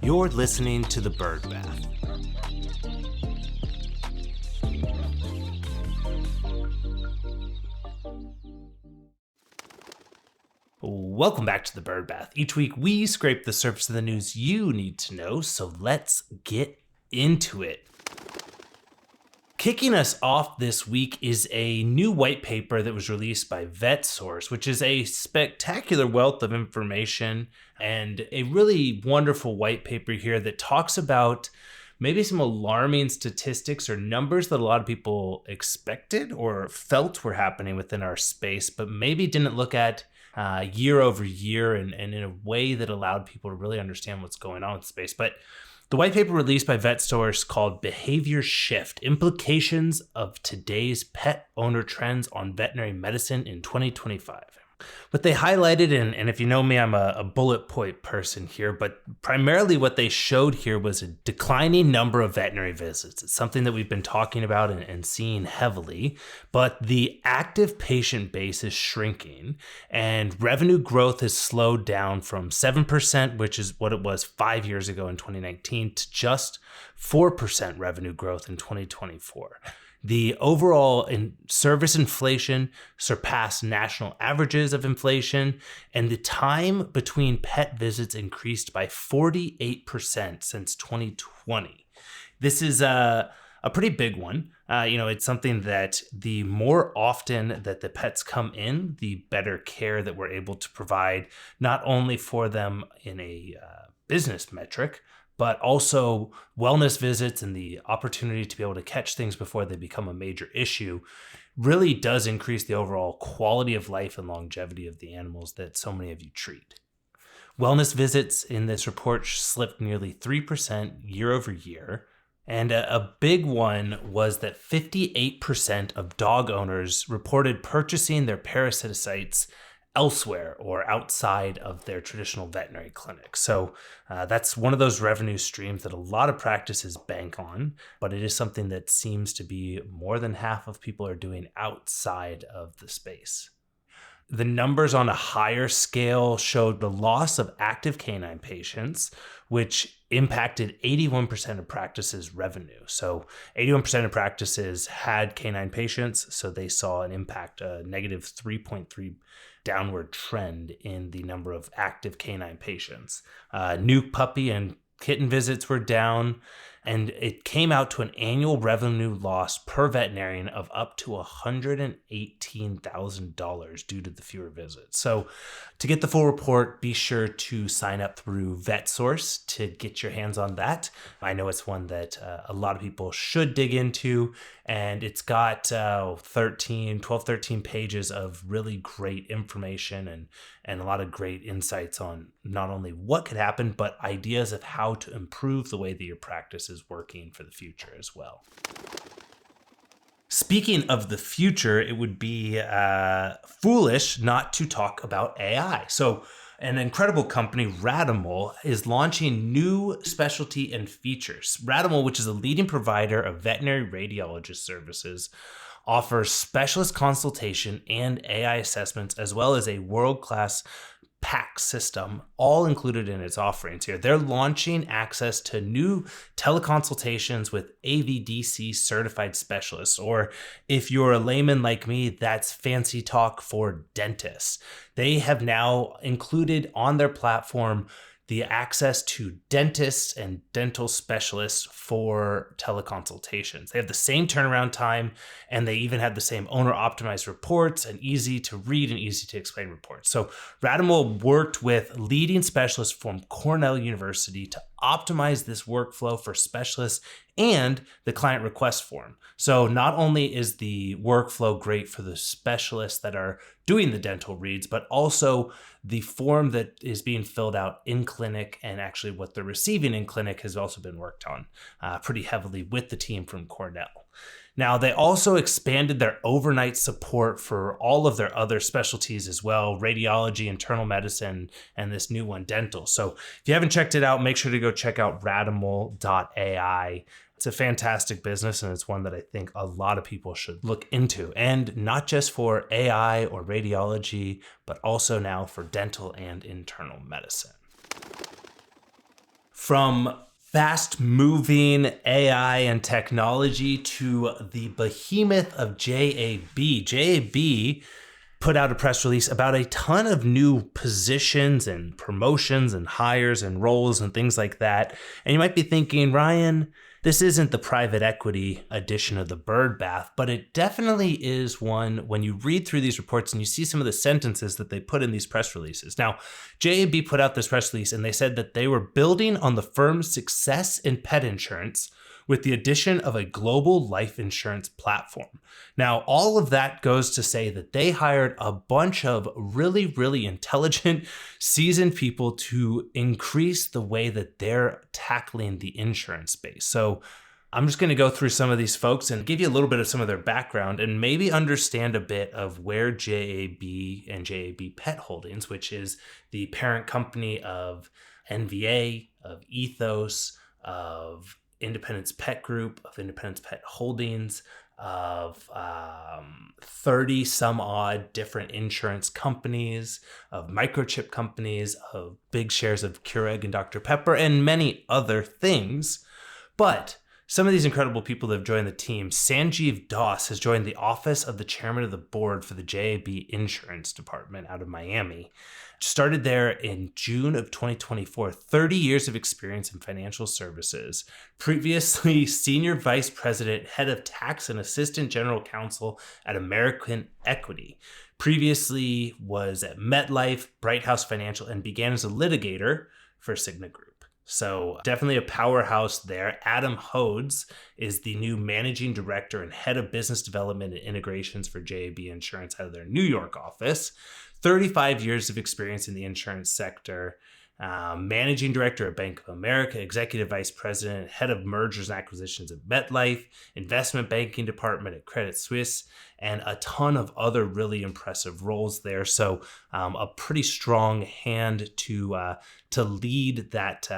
You're listening to The Bird Bath. Welcome back to The Bird Bath. Each week we scrape the surface of the news you need to know, so let's get into it. Kicking us off this week is a new white paper that was released by Vetsource, which is a spectacular wealth of information and a really wonderful white paper here that talks about maybe some alarming statistics or numbers that a lot of people expected or felt were happening within our space, but maybe didn't look at year over year and in a way that allowed people to really understand what's going on with space. But the white paper released by Vetsource called Behavior Shift: Implications of Today's Pet Owner Trends on Veterinary Medicine in 2025. What they highlighted, and if you know me, I'm a bullet point person here, but primarily what they showed here was a declining number of veterinary visits. It's something that we've been talking about and seeing heavily, but the active patient base is shrinking and revenue growth has slowed down from 7%, which is what it was 5 years ago in 2019, to just 4% revenue growth in 2024. The overall service inflation surpassed national averages of inflation, and the time between pet visits increased by 48% since 2020. This is a pretty big one. It's something that the more often that the pets come in, the better care that we're able to provide, not only for them in a business metric, but also wellness visits and the opportunity to be able to catch things before they become a major issue really does increase the overall quality of life and longevity of the animals that so many of you treat. Wellness visits in this report slipped nearly 3% year over year. And a big one was that 58% of dog owners reported purchasing their parasiticides elsewhere or outside of their traditional veterinary clinic. So that's one of those revenue streams that a lot of practices bank on, but it is something that seems to be more than half of people are doing outside of the space. The numbers on a higher scale showed the loss of active canine patients, which impacted 81% of practices' revenue. So 81% of practices had canine patients, so they saw an impact, a negative 3.3 downward trend in the number of active canine patients. New puppy and kitten visits were down, and it came out to an annual revenue loss per veterinarian of up to $118,000 due to the fewer visits. So to get the full report, be sure to sign up through Vetsource to get your hands on that. I know it's one that a lot of people should dig into, and it's got 12, 13 pages of really great information and a lot of great insights on not only what could happen, but ideas of how to improve the way that your practice is working for the future as well. Speaking of the future, it would be foolish not to talk about AI. So an incredible company, Radimal, is launching new specialty and features. Radimal, which is a leading provider of veterinary radiologist services, offers specialist consultation and AI assessments, as well as a world-class PAC system, all included in its offerings here. They're launching access to new teleconsultations with AVDC certified specialists, or if you're a layman like me, that's fancy talk for dentists. They have now included on their platform the access to dentists and dental specialists for teleconsultations. They have the same turnaround time, and they even have the same owner-optimized reports and easy to read and easy to explain reports. So Radimal worked with leading specialists from Cornell University to optimize this workflow for specialists and the client request form. So not only is the workflow great for the specialists that are doing the dental reads, but also the form that is being filled out in clinic and actually what they're receiving in clinic has also been worked on pretty heavily with the team from Cornell. Now, they also expanded their overnight support for all of their other specialties as well: radiology, internal medicine, and this new one, dental. So if you haven't checked it out, make sure to go check out radimal.ai. It's a fantastic business, and it's one that I think a lot of people should look into, and not just for AI or radiology, but also now for dental and internal medicine. From fast moving AI and technology to the behemoth of JAB. JAB put out a press release about a ton of new positions and promotions and hires and roles and things like that. And you might be thinking, Ryan, this isn't the private equity edition of the bird bath, but it definitely is one when you read through these reports and you see some of the sentences that they put in these press releases. Now, JAB put out this press release and they said that they were building on the firm's success in pet insurance with the addition of a global life insurance platform. Now, all of that goes to say that they hired a bunch of really, really intelligent, seasoned people to increase the way that they're tackling the insurance space. So I'm just going to go through some of these folks and give you a little bit of some of their background and maybe understand a bit of where JAB and JAB Pet Holdings, which is the parent company of NVA, of Ethos, of Independence Pet Group, of Independence Pet Holdings, of 30 some odd different insurance companies, of microchip companies, of big shares of Keurig and Dr. Pepper, and many other things. But some of these incredible people that have joined the team, Sanjeev Das has joined the office of the chairman of the board for the JAB Insurance Department out of Miami. Started there in June of 2024, 30 years of experience in financial services. Previously, senior vice president, head of tax, and assistant general counsel at American Equity. Previously was at MetLife, Bright House Financial, and began as a litigator for Cigna Group. So definitely a powerhouse there. Adam Hodes is the new managing director and head of business development and integrations for JAB Insurance out of their New York office. 35 years of experience in the insurance sector, managing director at Bank of America, executive vice president, head of mergers and acquisitions at MetLife, investment banking department at Credit Suisse, and a ton of other really impressive roles there. So a pretty strong hand to lead that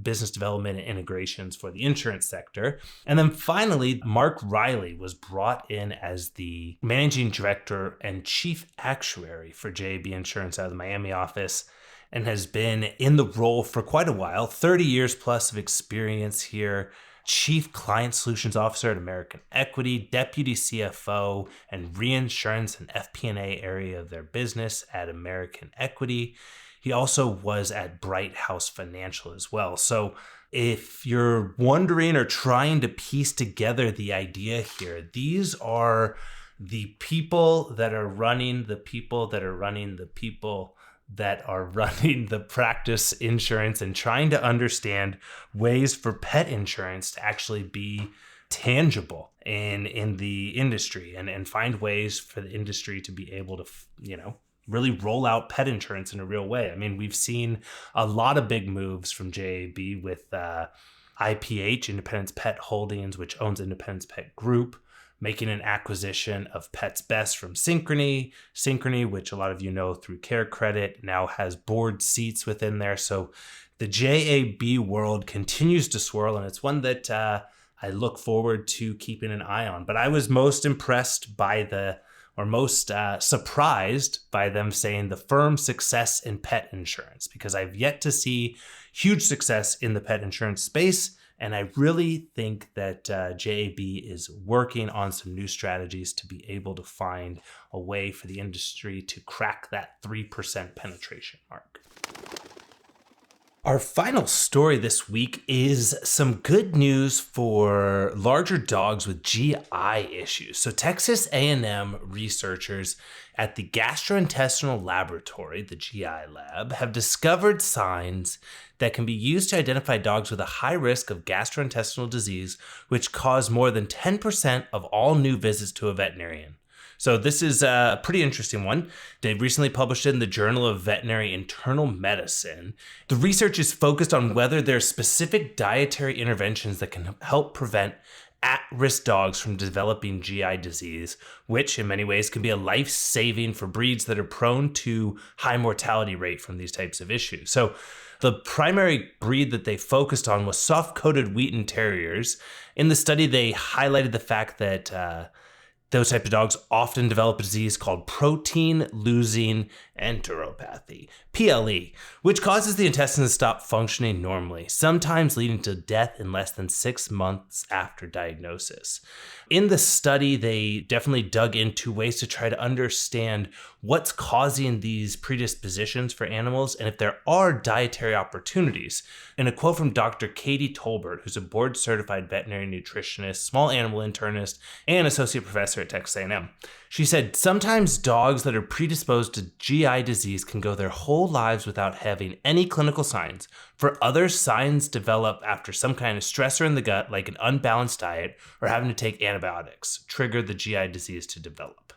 business development and integrations for the insurance sector. And then finally, Mark Riley was brought in as the managing director and chief actuary for JAB Insurance out of the Miami office, and has been in the role for quite a while, 30 years plus of experience here. Chief Client Solutions Officer at American Equity, Deputy CFO and Reinsurance and FP&A area of their business at American Equity. He also was at Bright House Financial as well. So if you're wondering or trying to piece together the idea here, these are the people that are running the people that are running the people that are running the practice insurance and trying to understand ways for pet insurance to actually be tangible in the industry and find ways for the industry to be able to, really roll out pet insurance in a real way. I mean, we've seen a lot of big moves from JAB with IPH, Independence Pet Holdings, which owns Independence Pet Group, making an acquisition of Pets Best from Synchrony. Synchrony, which a lot of you know through Care Credit, now has board seats within there. So the JAB world continues to swirl, and it's one that I look forward to keeping an eye on. But I was most impressed by most surprised by them saying the firm's success in pet insurance, because I've yet to see huge success in the pet insurance space. And I really think that JAB is working on some new strategies to be able to find a way for the industry to crack that 3% penetration mark. Our final story this week is some good news for larger dogs with GI issues. So Texas A&M researchers at the Gastrointestinal Laboratory, the GI lab, have discovered signs that can be used to identify dogs with a high risk of gastrointestinal disease, which cause more than 10% of all new visits to a veterinarian. So this is a pretty interesting one. They recently published it in the Journal of Veterinary Internal Medicine. The research is focused on whether there are specific dietary interventions that can help prevent at-risk dogs from developing GI disease, which in many ways can be a life-saving for breeds that are prone to high mortality rate from these types of issues. So the primary breed that they focused on was soft-coated Wheaten Terriers. In the study, they highlighted the fact that Those type of dogs often develop a disease called protein-losing enteropathy, PLE, which causes the intestines to stop functioning normally, sometimes leading to death in less than 6 months after diagnosis. In the study, they definitely dug into ways to try to understand what's causing these predispositions for animals and if there are dietary opportunities. In a quote from Dr. Katie Tolbert, who's a board-certified veterinary nutritionist, small animal internist, and associate professor at Texas A&M, she said, sometimes dogs that are predisposed to GI disease can go their whole lives without having any clinical signs. For others, signs develop after some kind of stressor in the gut, like an unbalanced diet or having to take antibiotics, trigger the GI disease to develop.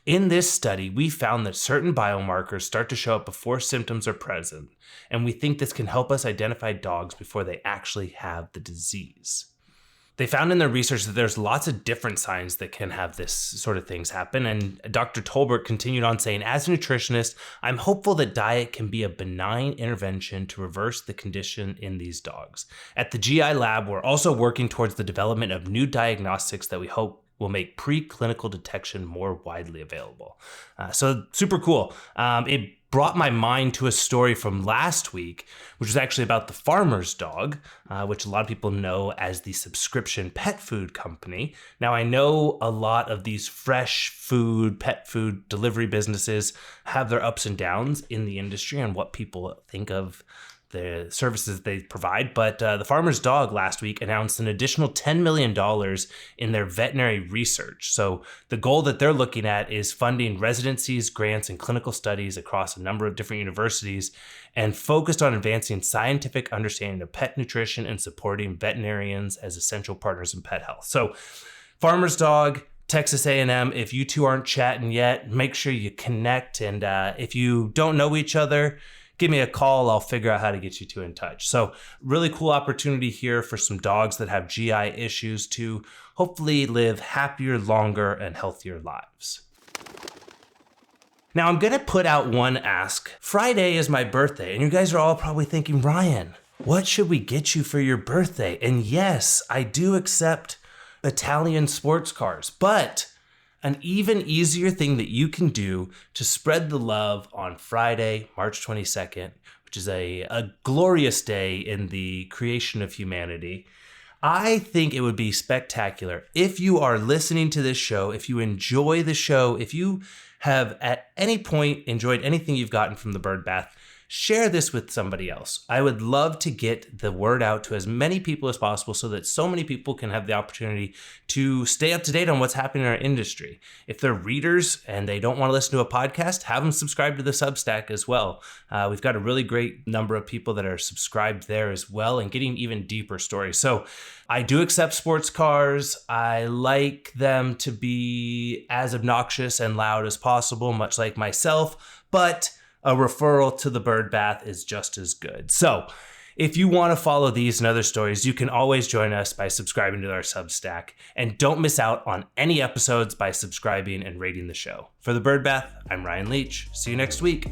In this study, we found that certain biomarkers start to show up before symptoms are present, and we think this can help us identify dogs before they actually have the disease. They found in their research that there's lots of different signs that can have this sort of things happen. And Dr. Tolbert continued on saying, as a nutritionist, I'm hopeful that diet can be a benign intervention to reverse the condition in these dogs. At the GI lab, we're also working towards the development of new diagnostics that we hope will make preclinical detection more widely available. So super cool. It brought my mind to a story from last week, which was actually about the Farmer's Dog, which a lot of people know as the subscription pet food company. Now, I know a lot of these fresh food, pet food delivery businesses have their ups and downs in the industry and what people think of the services they provide, but the Farmer's Dog last week announced an additional $10 million in their veterinary research. So the goal that they're looking at is funding residencies, grants, and clinical studies across a number of different universities and focused on advancing scientific understanding of pet nutrition and supporting veterinarians as essential partners in pet health. So Farmer's Dog, Texas A&M, if you two aren't chatting yet, make sure you connect. And if you don't know each other, give me a call. I'll figure out how to get you two in touch. So really cool opportunity here for some dogs that have GI issues to hopefully live happier, longer, and healthier lives. Now I'm going to put out one ask. Friday is my birthday, and you guys are all probably thinking, Ryan, what should we get you for your birthday? And yes, I do accept Italian sports cars, but an even easier thing that you can do to spread the love on Friday, March 22nd, which is a glorious day in the creation of humanity. I think it would be spectacular if you are listening to this show, if you enjoy the show, if you have at any point enjoyed anything you've gotten from the Bird Bath, share this with somebody else. I would love to get the word out to as many people as possible so that so many people can have the opportunity to stay up to date on what's happening in our industry. If they're readers and they don't want to listen to a podcast, have them subscribe to the Substack as well. We've got a really great number of people that are subscribed there as well and getting even deeper stories. So I do accept sports cars. I like them to be as obnoxious and loud as possible, much like myself, but a referral to the Bird Bath is just as good. So if you want to follow these and other stories, you can always join us by subscribing to our Substack. And don't miss out on any episodes by subscribing and rating the show. For the Bird Bath, I'm Ryan Leach. See you next week.